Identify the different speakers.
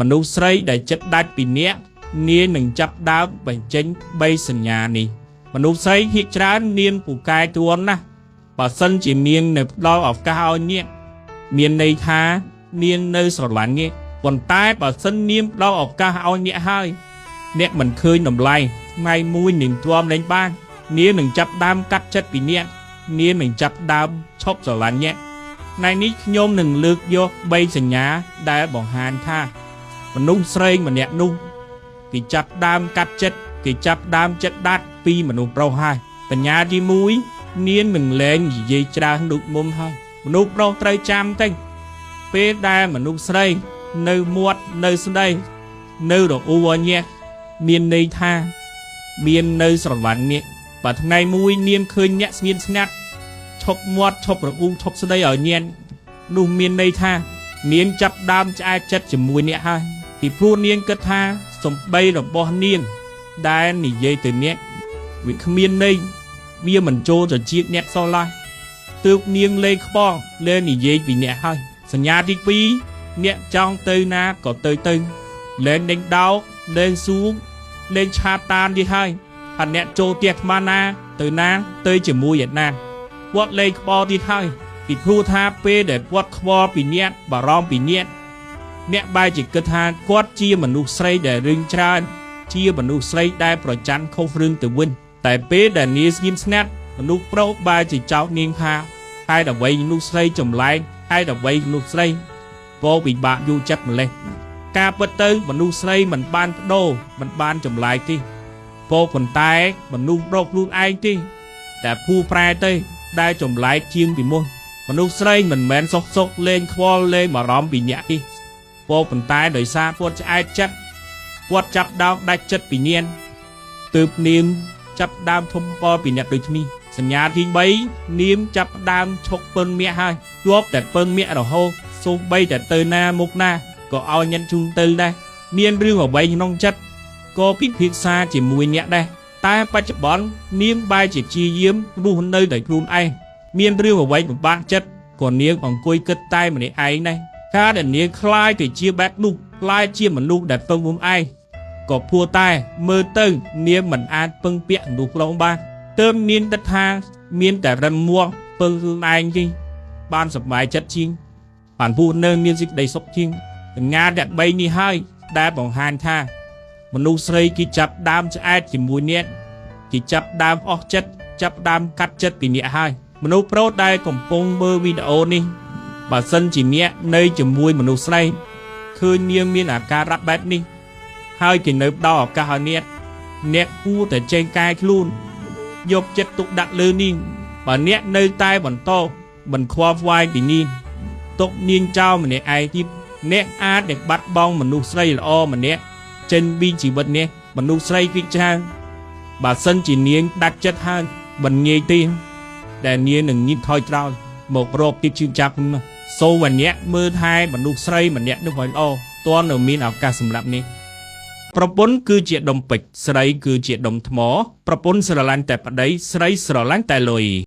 Speaker 1: មនុស្សស្រីដែលចិត្តដាច់ពីអ្នកនាងនឹងចាប់ដើមបញ្ចេញ3សញ្ញានេះមនុស្សស្រីភាគច្រើននាងពូកែទួនណាស់បើសិនជានាងនៅផ្ដល់ឱកាសឲ្យនាងមានន័យថានាងនៅស្រឡាញ់នាងប៉ុន្តែបើសិននាងផ្ដល់ឱកាសឲ្យអ្នកហើយអ្នកមិនឃើញតម្លៃថ្ងៃមួយនាងទ្រាំលែងបាននាងនឹងចាប់ដើមកាត់ចិត្តពីអ្នកនាងនឹងចាប់ដើមឈប់ស្រឡាញ់អ្នកថ្ងៃនេះខ្ញុំនឹងលើកយក3សញ្ញាដែលបង្ហាញថាមនុស្សស្រីម្នាក់នោះគេចាប់ដើមកាត់ចិត្តគេចាប់ដើមចិត្តដាច់ពីមនុស្សប្រុសហើយបញ្ញាទី1នាងនឹងលែងនិយាយច្រើនដូចមុំហើយមនុស្សប្រុសត្រូវចាំតិចពេលដែលមនុស្សស្រីនៅមាត់នៅស្ដីនៅរអ៊ូអញមានន័យថាមាននៅស្រឡាញ់អ្នកបើថ្ងៃមួយនាងឃើញអ្នកស្ងៀមស្ងាត់ឈប់មាត់ឈប់រអ៊ូឈប់ស្ដីឲ្យញ៉ែននោះមានន័យថានាងចាប់ដើមឆ្អែតចិត្តជាមួយអ្នកហើយពីព្រោះនាងគិតថាសំបីរបស់នាងដែលនិយាយទៅអ្នកវាគ្មានន័យវាមិនចូលទៅជាតិអ្នកសោះឡើយទើបនាងលេងខ្បងលេងនិយាយពីអ្នកហើយសញ្ញាទី2អ្នកចង់ទៅណាក៏ទៅលេងដេញដោកលេងស៊ូមលេងឆាតតាមទៀតហើយហើយអ្នកចូលផ្ទះថ្មណាទៅណាទៅជាមួយឯណាគាត់លេងខ្វល់ទៀតហើយពីព្រោះថាពេលដែលគាត់ខ្វល់ពីអ្នកបារម្ភពីអ្នកបែរជាគិតថាគាត់ជាមនុស្សស្រីដែលរឿងច្រើនជាមនុស្សស្រីដែលប្រច័ណ្ឌខុសរឿងទៅវិញតែពេលដែលនាងស្ងៀមស្ងាត់មនុស្សប្រុសបែរជាចោទនាងថាហេតុអ្វីមនុស្សស្រីចម្លែកហេតុអ្វីមនុស្សស្រីពោពិបាកយល់ចិត្តម្លេះការពិតទៅមនុស្សស្រីមិនបានបដូរមិនបានចម្លែកទេពោប៉ុន្តែមនុស្សប្រុសខ្លួនឯងទេតែភូប្រែទៅដែលចម្លែកជាងពីមុនមនុស្សស្រីមិនមែនសុកលេងខ្វល់លេងបារម្ភពីអ្នកទេពោប៉ុន្តែដោយសារគាត់ឆ្អែតចិត្តគាត់ចាប់ដើមដាច់ចិត្តពីនាងទើបនាងចាប់ដើមធំបលពីអ្នកដូចនេះសញ្ញាទី3នាងចាប់ដើមឈប់ពឹងមាក់ហើយជាប់តែពឹងមាក់រហូតសូម្បីតែទៅណាមុខណាក៏ឲ្យញ៉ាំជូនទៅដែរមានរឿងអ្វីក្នុងចិត្តក៏ពិភាក្សាជាមួយអ្នកដែរតែបច្ចុប្បន្ននាងបែរជាព្យាយាមរស់នៅដោយខ្លួនឯងមានរឿងអ្វីពិបាកចិត្តក៏នាងអង្គុយគិតតែម្នាក់ឯងដែរការដែលនាងคล้ายទៅជាបែបនោះคล้ายជាមនុស្សដែលពឹងមុំឯងក៏ព្រោះតែមើលទៅនាងមិនអាចពឹងពាក់មនុស្សខ្លងបានទើបនាងគិតថាមានតែរឹមមាស់ពឹងខ្លួនឯងទេបានសប្បាយចិត្តជាងបានพูดនៅមានសេចក្តីសុខជាងសញ្ញាទាំង3នេះហើយដែលបង្ហាញថាមនុស្សស្រីគេចាប់ដើមឆ្អែតជាមួយអ្នកគេចាប់ដើមអស់ចិត្តចាប់ដើមកាត់ចិត្តពីអ្នកហើយមនុស្សប្រុសដែលកំពុងមើលវីដេអូនេះបើសិនជាអ្នកនៅជាមួយមនុស្សស្រីឃើញនាងមានអាការៈបែបនេះហើយគេនៅផ្ដល់ឱកាសឲ្យអ្នកគួរតែចេញកាយខ្លួនយកចិត្តទុកដាក់លើនាងបើអ្នកនៅតែបន្តមិនខ្វល់ខ្វាយពីនាងទុកនាងចោលម្នាក់ឯងទៀតអ្នកអាចនឹងបាត់បង់មនុស្សស្រីល្អម្នាក់ចេញពីជីវិតអ្នកមនុស្សស្រីភាគច្រើនបើសិនជានាងដាច់ចិត្តហើយមិនងាយទេដែលនាងនឹងញៀនថយក្រោយមករកទៀតជឿចាប់នោះសូមឲ្យអ្នកមើលថែមនុស្សស្រីម្នាក់នោះឲ្យល្អទាន់នៅមានឱកាសសម្រាប់នេះប្រពន្ធគឺជាដុំពេជ្រស្រីគឺជាដុំថ្មប្រពន្ធស្រឡាញ់តែប្តីស្រីស្រឡាញ់តែលុយ